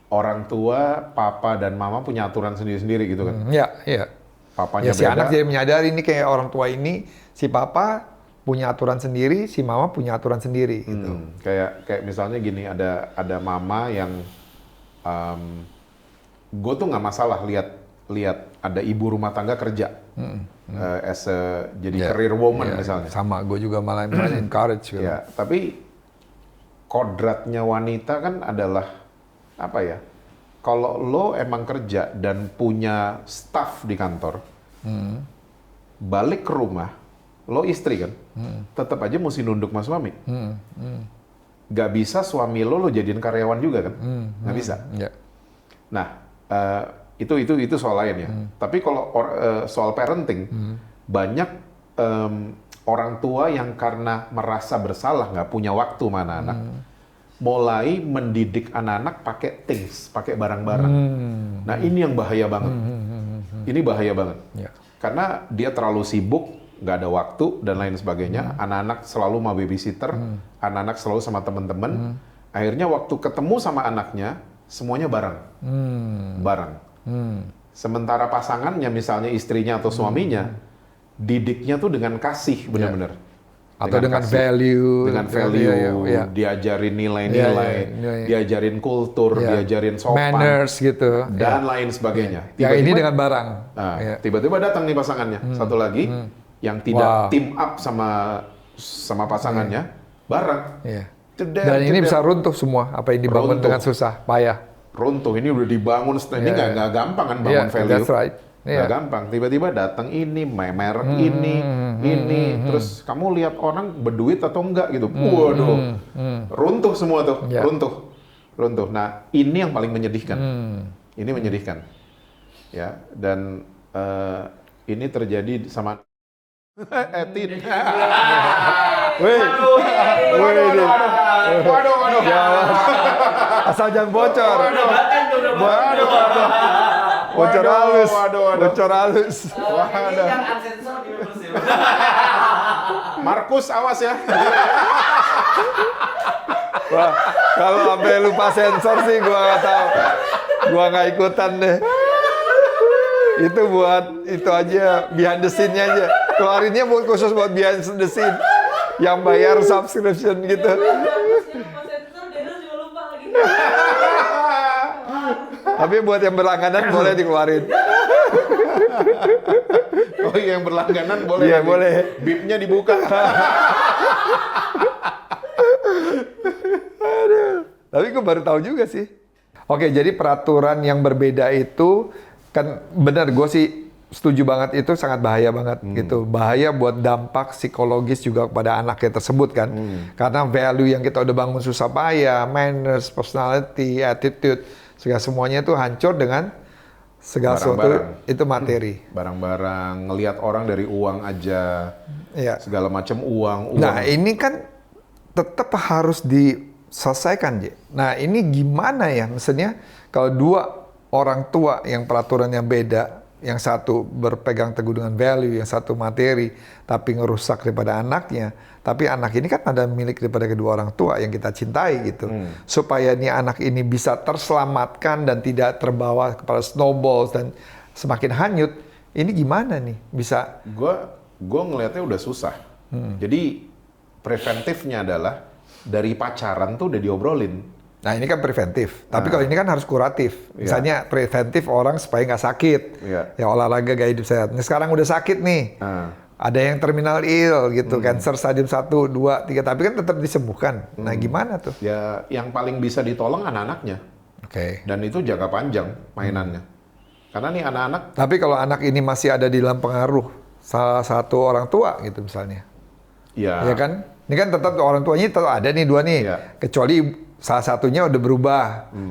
Orang tua, papa dan mama punya aturan sendiri-sendiri gitu kan. Iya. Papanya Ya si beda. anak jadi menyadari ini kayak orang tua ini, si papa punya aturan sendiri, si mama punya aturan sendiri gitu. Kayak misalnya gini, ada mama yang gue tuh nggak masalah lihat ada ibu rumah tangga kerja jadi career woman misalnya. Sama, gue juga malah encourage gitu. Ya, tapi kodratnya wanita kan adalah apa ya? Kalau lo emang kerja dan punya staff di kantor, balik ke rumah, lo istri kan, tetap aja mesti nunduk sama suami. Gak bisa suami lo jadiin karyawan juga kan? Gak bisa. Iya. Nah, itu soal lain ya. Tapi kalau soal parenting, banyak orang tua yang karena merasa bersalah nggak punya waktu sama anak-anak, mulai mendidik anak-anak pakai things, pakai barang-barang. Nah ini yang bahaya banget. Ini bahaya banget. Ya. Karena dia terlalu sibuk, nggak ada waktu dan lain sebagainya. Anak-anak selalu sama babysitter, anak-anak selalu sama teman-teman. Akhirnya waktu ketemu sama anaknya, semuanya bareng. Bareng. Sementara pasangannya, misalnya istrinya atau suaminya, didiknya tuh dengan kasih benar-benar. Atau dengan kasih, value. dengan value, Iya. diajarin nilai-nilai, Iya. diajarin kultur, Iya. diajarin sopan, Manners gitu. dan lain sebagainya. Yang ini Tiba-tiba- dengan barang. Nah, Iya. tiba-tiba datang nih pasangannya, satu lagi yang tidak Wow. team up sama pasangannya, bareng. Iya. Ceder, Dan ini ceder. bisa runtuh semua apa yang dibangun Runtuh. dengan susah, payah. Runtuh, ini udah dibangun, ini Iya. nggak gampang kan bangun Iya, value. that's right. Nggak Iya. gampang. Tiba-tiba datang ini, merek ini, terus kamu lihat orang berduit atau enggak gitu. Waduh, runtuh semua tuh, Iya. runtuh. Nah, ini yang paling menyedihkan. Ini menyedihkan, ya. Dan ini terjadi sama Etin. Waduh. Asal jangan bocor. Waduh. Bocor halus. Waduh. Bocor halus. Ini yang unsensor gimana sih? Markus, awas ya. Wah, kalau sampai lupa sensor sih gua nggak tahu. Gua nggak ikutan deh. Itu buat itu aja behind the scene-nya aja. Keluarinnya buat khusus buat behind the scene. Yang bayar subscription gitu. Lupa sensor, Daniel juga lupa lagi. Tapi buat yang berlangganan boleh dikeluarin. Oh iya, yang berlangganan boleh. Iya, nanti. boleh. Bipnya dibuka. Tapi gue baru tahu juga sih. Oke, jadi peraturan yang berbeda itu kan benar, gue sih setuju banget, itu sangat bahaya banget gitu. Bahaya buat dampak psikologis juga kepada anaknya tersebut kan. Karena value yang kita udah bangun susah payah, manners, personality, attitude, segala semuanya itu hancur dengan segala sesuatu itu materi. Barang-barang, ngelihat orang dari uang aja, Iya. segala macam uang. Nah ini kan tetap harus diselesaikan, J. Nah ini gimana ya, maksudnya kalau dua orang tua yang peraturannya beda, yang satu berpegang teguh dengan value, yang satu materi, tapi ngerusak daripada anaknya. Tapi anak ini kan ada milik daripada kedua orang tua yang kita cintai gitu. Supaya nih anak ini bisa terselamatkan dan tidak terbawa kepada snowballs dan semakin hanyut, ini gimana nih bisa? Gue ngelihatnya udah susah. Jadi preventifnya adalah dari pacaran tuh udah diobrolin. Nah ini kan preventif, tapi kalau ini kan harus kuratif. Misalnya preventif orang supaya nggak sakit, ya olahraga gaya hidup sehat. Nah, sekarang udah sakit nih, ada yang terminal ill gitu, cancer stadium 1, 2, 3, tapi kan tetap disembuhkan. Nah gimana tuh? Ya yang paling bisa ditolong anak-anaknya. Oke. Dan itu jangka panjang mainannya. Karena nih anak-anak. Tapi kalau anak ini masih ada di dalam pengaruh salah satu orang tua gitu misalnya, ya kan? Ini kan tetap orang tuanya tetap ada nih dua nih, kecuali salah satunya udah berubah.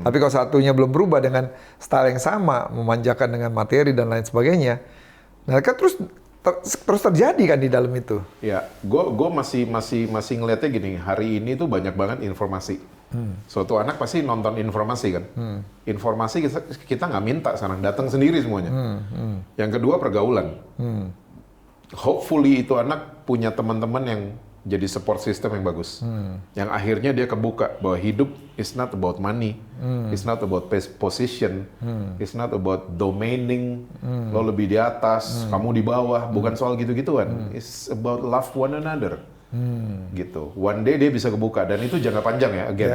Tapi kalau satunya belum berubah dengan style yang sama, memanjakan dengan materi dan lain sebagainya, nah kan terus terjadi kan di dalam itu. Ya, gue masih ngelihatnya gini. Hari ini tuh banyak banget informasi. Suatu anak pasti nonton informasi kan. Informasi kita nggak minta sekarang, datang sendiri semuanya. Yang kedua pergaulan. Hopefully itu anak punya teman-teman yang jadi support system yang bagus. Yang akhirnya dia kebuka bahwa hidup is not about money, it's not about position, it's not about domaining, lo lebih di atas, kamu di bawah, bukan soal gitu-gituan. It's about love one another. Gitu. One day dia bisa kebuka, dan itu jangka panjang ya, again.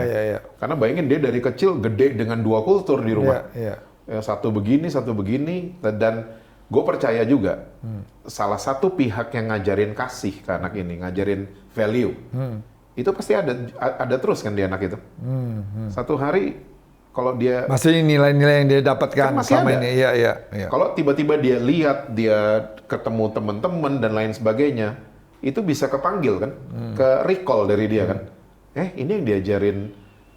Karena bayangin dia dari kecil gede dengan dua kultur di rumah. Ya, satu begini, dan gue percaya juga salah satu pihak yang ngajarin kasih ke anak ini, ngajarin value, itu pasti ada terus kan di anak itu. Satu hari kalau dia masih nilai-nilai yang dia dapatkan kan sama ini, iya. Kalau tiba-tiba dia lihat, dia ketemu teman-teman dan lain sebagainya, itu bisa kepanggil kan, ke recall dari dia kan. Ini yang diajarin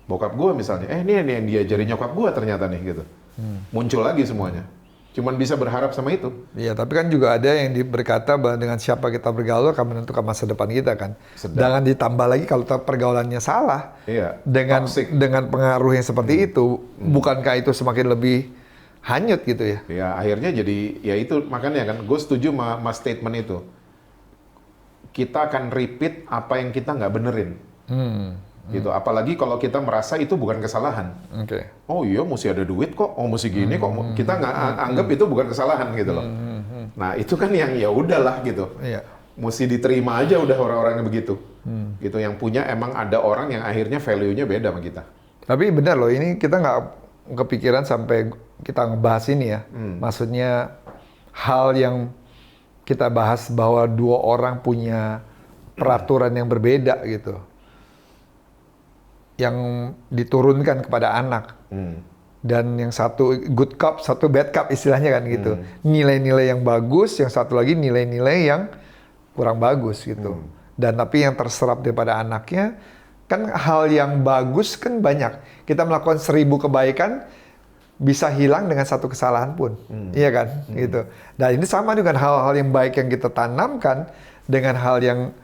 bokap gue misalnya, ini yang diajarin nyokap gue ternyata nih gitu. Muncul lagi semuanya. Cuman bisa berharap sama itu. Iya, tapi kan juga ada yang berkata bahwa dengan siapa kita bergaul akan menentukan masa depan kita kan. Jangan ditambah lagi kalau pergaulannya salah. Dengan pengaruh yang seperti itu, bukankah itu semakin lebih hanyut gitu ya? Ya, akhirnya jadi, ya itu makanya kan, gue setuju sama statement itu. Kita akan repeat apa yang kita nggak benerin. Gitu. Apalagi kalau kita merasa itu bukan kesalahan. Oh iya, mesti ada duit kok. Oh mesti gini kok. Kita nggak anggap itu bukan kesalahan gitu loh. Nah itu kan yang ya udahlah gitu. Mesti diterima aja udah orang-orangnya begitu. Gitu. Yang punya emang ada orang yang akhirnya value-nya beda sama kita. Tapi benar loh, ini kita nggak kepikiran sampai kita ngebahas ini ya. Maksudnya hal yang kita bahas bahwa dua orang punya peraturan yang berbeda gitu. Yang diturunkan kepada anak. Dan yang satu good cop, satu bad cop istilahnya kan gitu. Nilai-nilai yang bagus, yang satu lagi nilai-nilai yang kurang bagus gitu. Dan tapi yang terserap daripada anaknya, kan hal yang bagus kan banyak. Kita melakukan 1000 kebaikan, bisa hilang dengan satu kesalahan pun. Iya kan? Gitu. Dan ini sama dengan hal-hal yang baik yang kita tanamkan, dengan hal yang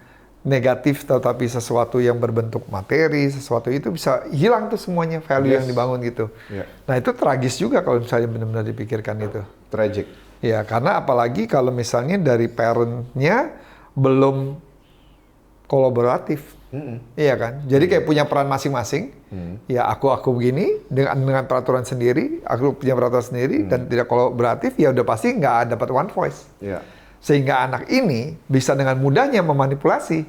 negatif tetapi sesuatu yang berbentuk materi, sesuatu itu bisa hilang tuh semuanya, value yang dibangun gitu. Nah itu tragis juga kalau misalnya benar-benar dipikirkan itu. Tragic. Ya karena apalagi kalau misalnya dari parent-nya belum kolaboratif. Iya kan? Jadi kayak punya peran masing-masing. Ya aku begini dengan peraturan sendiri, aku punya peraturan sendiri dan tidak kolaboratif, ya udah pasti nggak dapat one voice. Sehingga anak ini bisa dengan mudahnya memanipulasi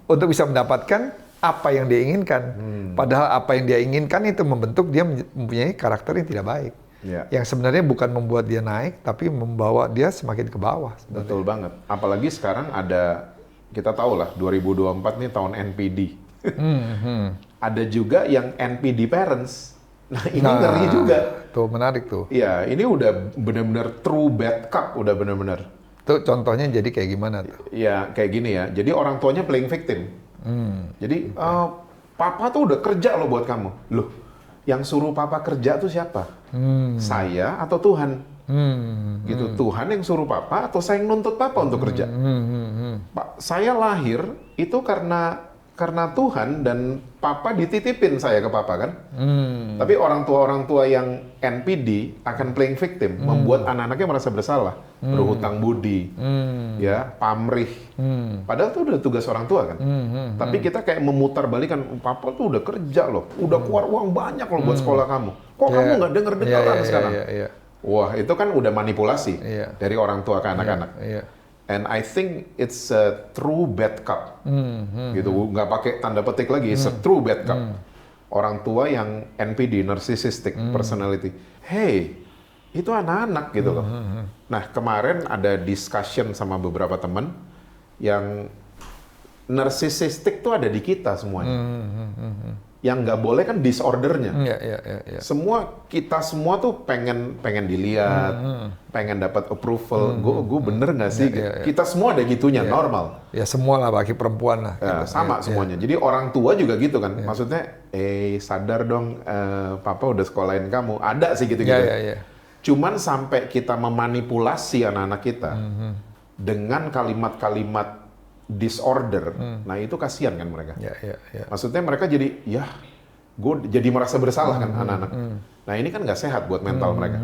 untuk bisa mendapatkan apa yang dia inginkan. Padahal apa yang dia inginkan itu membentuk dia mempunyai karakter yang tidak baik. Yang sebenarnya bukan membuat dia naik, tapi membawa dia semakin ke bawah. Sebenarnya. Betul banget. Apalagi sekarang ada, kita tahu lah 2024 nih tahun NPD. Ada juga yang NPD parents. Nah ini ngeri juga. Tuh menarik tuh. Iya, ini udah benar-benar true bad cop, udah benar-benar. Tuh contohnya jadi kayak gimana tuh? Iya, kayak gini ya. Jadi orang tuanya playing victim. Jadi papa tuh udah kerja loh buat kamu. Loh, yang suruh papa kerja tuh siapa? Saya atau Tuhan? Gitu. Tuhan yang suruh papa atau saya yang nuntut papa untuk kerja? Pak, saya lahir itu karena Tuhan dan papa dititipin saya ke papa kan. Tapi orang tua yang NPD akan playing victim, membuat anak-anaknya merasa bersalah, berhutang budi, ya pamrih. Padahal itu udah tugas orang tua kan. Tapi kita kayak memutarbalikan, papa tuh udah kerja loh, udah keluar uang banyak loh buat sekolah kamu. Kok kamu nggak denger-dengeran sekarang? Wah itu kan udah manipulasi dari orang tua ke anak-anak. And I think it's a true bad cop, gitu. Nggak pakai tanda petik lagi, it's a true bad cop. Orang tua yang NPD, narcissistic personality. Hey, itu anak-anak gitu loh. Nah kemarin ada discussion sama beberapa teman yang narcissistic tuh ada di kita semuanya. Yang nggak boleh kan disordernya. Kita semua tuh pengen dilihat, pengen dapat approval. Gue bener nggak sih? Kita semua ada gitunya, normal. Ya semua lah, bagi perempuan lah. Sama semuanya. Jadi orang tua juga gitu kan. Maksudnya, sadar dong, papa udah sekolahin kamu. Ada sih gitu-gitu. Cuman sampai kita memanipulasi anak-anak kita dengan kalimat-kalimat disorder, nah itu kasihan kan mereka. Maksudnya mereka jadi, gue jadi merasa bersalah kan anak-anak. Nah ini kan nggak sehat buat mental mereka.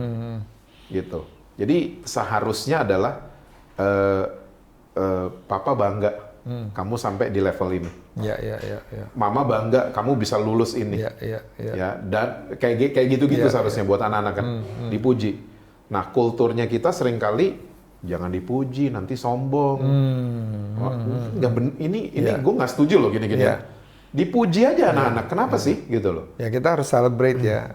Gitu. Jadi seharusnya adalah papa bangga kamu sampai di level ini. Mama bangga kamu bisa lulus ini. Ya, dan kayak gitu-gitu seharusnya buat anak-anak kan dipuji. Nah kulturnya kita seringkali jangan dipuji, nanti sombong. Ini gue nggak setuju loh gini-gini. Dipuji aja anak-anak, kenapa sih gitu loh? Ya kita harus celebrate ya,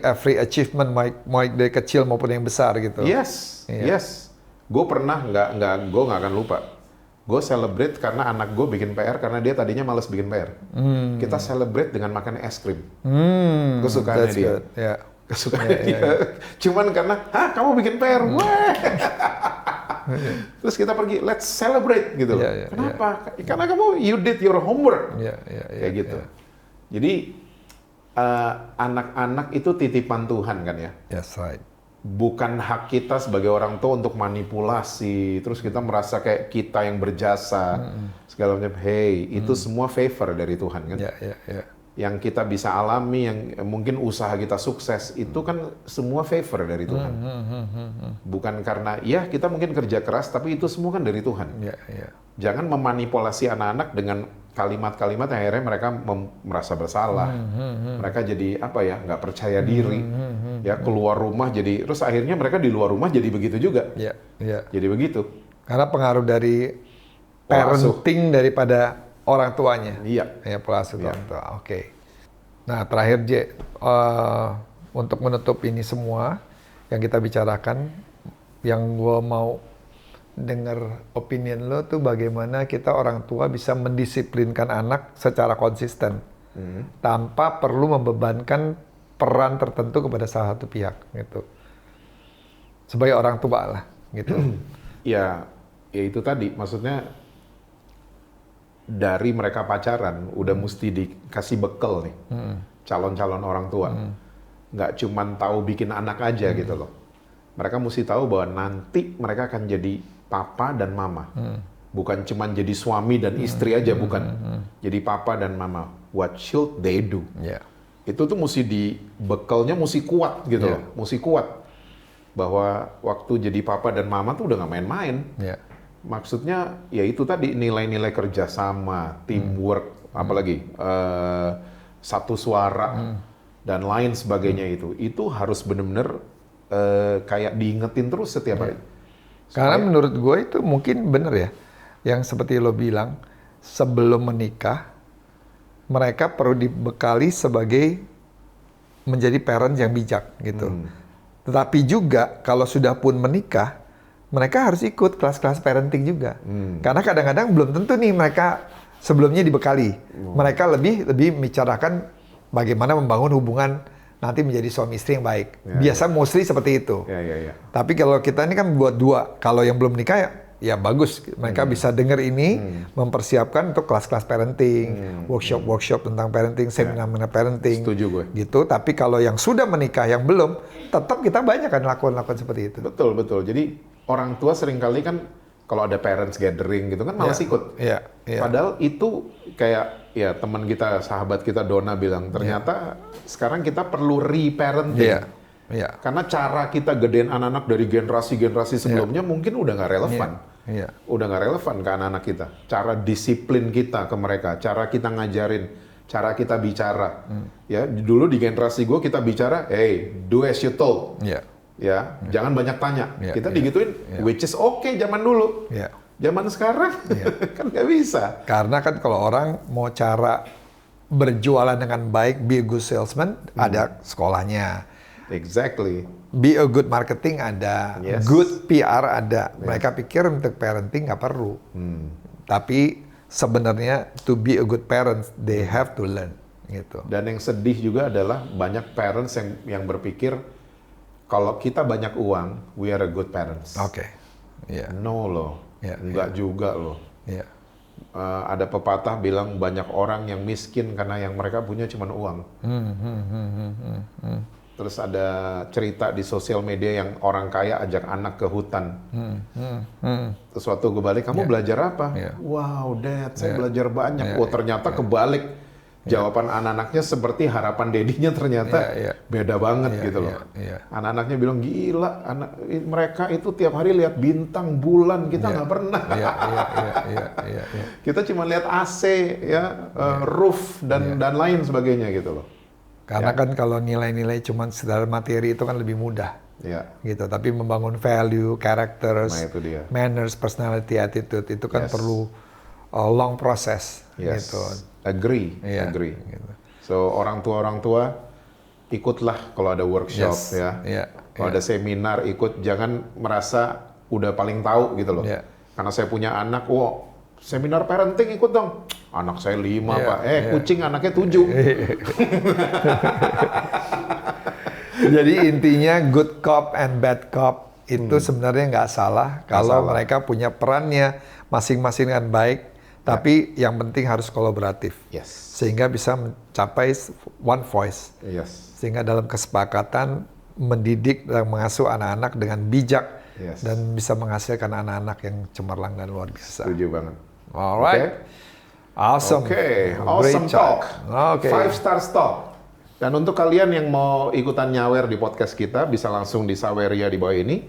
every achievement, mau dari kecil maupun yang besar gitu. Yes. Gue pernah gue nggak akan lupa. Gue celebrate karena anak gue bikin PR karena dia tadinya males bikin PR. Kita celebrate dengan makan es krim. Kesukaannya dia. Kesukaannya dia. Cuman karena, kamu bikin PR, terus kita pergi, let's celebrate gitu loh. Kenapa? Karena kamu, you did your homework. Kayak gitu. Jadi, anak-anak itu titipan Tuhan kan ya? Yes, right. Bukan hak kita sebagai orang tua untuk manipulasi, terus kita merasa kayak kita yang berjasa, segala macam. Hey, itu semua favor dari Tuhan kan? Yang kita bisa alami, yang mungkin usaha kita sukses, itu kan semua favor dari Tuhan. Bukan karena, kita mungkin kerja keras, tapi itu semua kan dari Tuhan. Jangan memanipulasi anak-anak dengan kalimat-kalimat yang akhirnya mereka merasa bersalah. Mereka jadi nggak percaya diri. Keluar rumah jadi, terus akhirnya mereka di luar rumah jadi begitu juga. Jadi begitu. Karena pengaruh dari parenting daripada orang tuanya. Pola asuh orang tua. Oke. Nah, terakhir J, untuk menutup ini semua yang kita bicarakan, yang gue mau dengar opinion lo tuh bagaimana kita orang tua bisa mendisiplinkan anak secara konsisten tanpa perlu membebankan peran tertentu kepada salah satu pihak gitu. Sebagai orang tua lah gitu. Ya itu tadi maksudnya dari mereka pacaran udah mesti dikasih bekal nih calon-calon orang tua. Nggak cuman tahu bikin anak aja gitu loh. Mereka mesti tahu bahwa nanti mereka akan jadi papa dan mama. Bukan cuman jadi suami dan istri aja, bukan. Jadi papa dan mama. What should they do? Itu tuh mesti bekalnya mesti kuat gitu loh. Mesti kuat. Bahwa waktu jadi papa dan mama tuh udah nggak main-main. Maksudnya ya itu tadi nilai-nilai kerjasama, teamwork, apalagi satu suara dan lain sebagainya itu harus benar-benar kayak diingetin terus setiap hari. Karena menurut gue itu mungkin bener ya, yang seperti lo bilang sebelum menikah mereka perlu dibekali sebagai menjadi parent yang bijak gitu. Tetapi juga kalau sudah pun menikah, mereka harus ikut kelas-kelas parenting juga. Karena kadang-kadang belum tentu nih mereka sebelumnya dibekali. Mereka lebih bicarakan bagaimana membangun hubungan nanti menjadi suami istri yang baik. Biasa mostly seperti itu. Tapi kalau kita ini kan buat dua. Kalau yang belum nikah ya bagus. Mereka bisa dengar ini, mempersiapkan untuk kelas-kelas parenting, workshop tentang parenting, seminar parenting. Setuju gue. Gitu. Tapi kalau yang sudah menikah, yang belum, tetap kita banyak kan lakukan seperti itu. Betul. Jadi orang tua seringkali kan kalau ada parents gathering gitu kan malas ikut. Padahal itu kayak ya teman kita, sahabat kita Donna bilang, ternyata sekarang kita perlu reparenting. Karena cara kita gedein anak-anak dari generasi sebelumnya mungkin udah nggak relevan. Udah nggak relevan ke anak-anak kita. Cara disiplin kita ke mereka, cara kita ngajarin, cara kita bicara. Ya, dulu di generasi gue kita bicara, hey, do as you told. Ya, jangan banyak tanya. Kita digituin, which is okay zaman dulu. Zaman sekarang kan nggak bisa. Karena kan kalau orang mau cara berjualan dengan baik, be a good salesman, ada sekolahnya. Exactly. Be a good marketing ada, good PR ada. Mereka pikir untuk parenting nggak perlu. Tapi sebenarnya to be a good parents, they have to learn. Gitu. Dan yang sedih juga adalah banyak parents yang berpikir kalau kita banyak uang, we are a good parents. No loh, enggak juga loh. Ada pepatah bilang banyak orang yang miskin karena yang mereka punya cuma uang. Terus ada cerita di sosial media yang orang kaya ajak anak ke hutan. Terus waktu gue balik, kamu belajar apa? Wow, Dad, saya belajar banyak. Ternyata kebalik. Jawaban anak-anaknya seperti harapan dedinya ternyata beda banget gitu loh. Anak-anaknya bilang, gila, mereka itu tiap hari lihat bintang, bulan, kita nggak pernah. Kita cuma lihat AC, roof, dan lain sebagainya gitu loh. Karena kan kalau nilai-nilai cuma sekedar materi itu kan lebih mudah. Gitu. Tapi membangun value, characters, manners, personality, attitude itu kan perlu long process. Gitu. Agree. Gitu. So orang tua ikutlah kalau ada workshop kalau ada seminar ikut, jangan merasa udah paling tahu gitu loh. Karena saya punya anak, seminar parenting ikut dong. Anak saya 5 Pak. Kucing anaknya 7. Jadi intinya good cop and bad cop itu sebenarnya nggak salah kalau mereka punya perannya masing-masing dengan baik. Tapi yang penting harus kolaboratif, sehingga bisa mencapai one voice, sehingga dalam kesepakatan mendidik dan mengasuh anak-anak dengan bijak dan bisa menghasilkan anak-anak yang cemerlang dan luar biasa. Setuju banget. Alright, awesome, awesome talk, 5-star talk. Dan untuk kalian yang mau ikutan nyawer di podcast kita, bisa langsung di Saweria di bawah ini.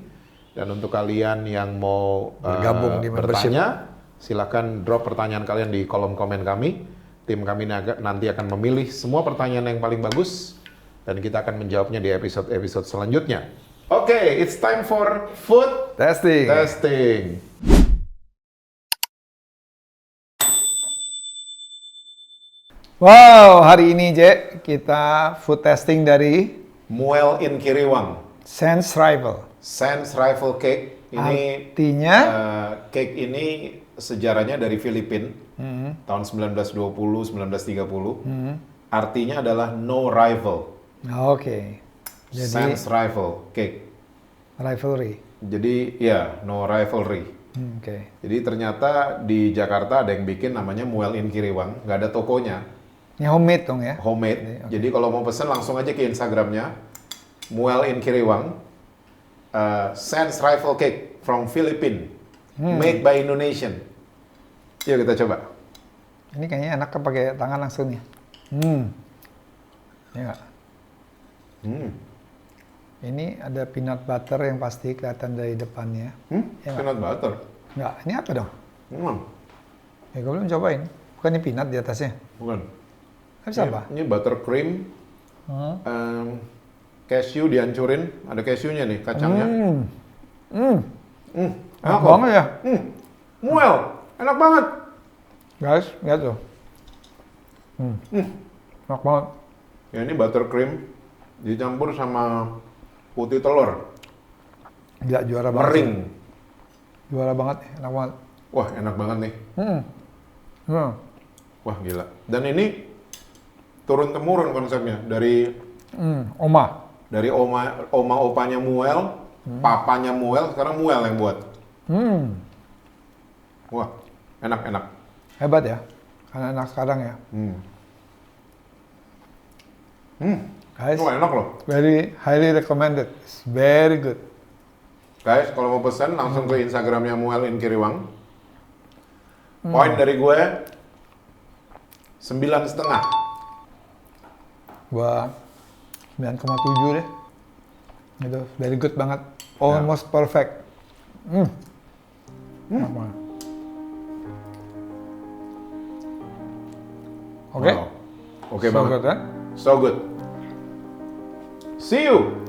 Dan untuk kalian yang mau bergabung di bertanya, silakan drop pertanyaan kalian di kolom komen kami. Tim kami nanti akan memilih semua pertanyaan yang paling bagus dan kita akan menjawabnya di episode selanjutnya. Oke, it's time for food testing. Wow, hari ini kita food testing dari Muel in Kiriwang. Sense Rival Cake. Ini artinya cake ini sejarahnya dari Filipina, tahun 1920, 1930. Artinya adalah no rival. Jadi Sense rival cake. Rivalry. Jadi no rivalry. Jadi ternyata di Jakarta ada yang bikin namanya Muel in Kiriwang, nggak ada tokonya. Ini homemade dong ya? Homemade. Jadi kalau mau pesen langsung aja ke Instagramnya Muel in Kiriwang. Sense rival cake from Philippines. Made by Indonesian. Yuk kita coba. Ini kayaknya enak kan pakai tangan langsung nih. Ya. Ini ada peanut butter yang pasti kelihatan dari depannya. Peanut butter? Enggak, ini apa dong? Ya gue belum cobain. Bukan ini peanut di atasnya? Bukan. Habis apa? Ini buttercream. Cashew dihancurin. Ada cashewnya nih, kacangnya. Enak banget ya? Muel, enak banget. Guys, lihat tuh. Enak banget. Ya ini buttercream dicampur sama putih telur, Gila, juara banget. mering. Juara banget, enak banget. Wah, enak banget nih. Hmm. Wah, gila. Dan ini turun temurun konsepnya dari Oma. oma opanya Muel, papanya Muel, sekarang Muel yang buat. Wah, enak. Hebat ya, anak-anak sekarang ya. Guys, Wah, enak loh. very highly recommended. It's very good. Guys, kalau mau pesan langsung ke Instagramnya Muel in Kiriwang. Poin dari gue 9,5. Gua 9,7 deh. Gitu, very good banget. Almost perfect. Enak banget. Oke. Wow. Oke So banget. good, kan? So good. See you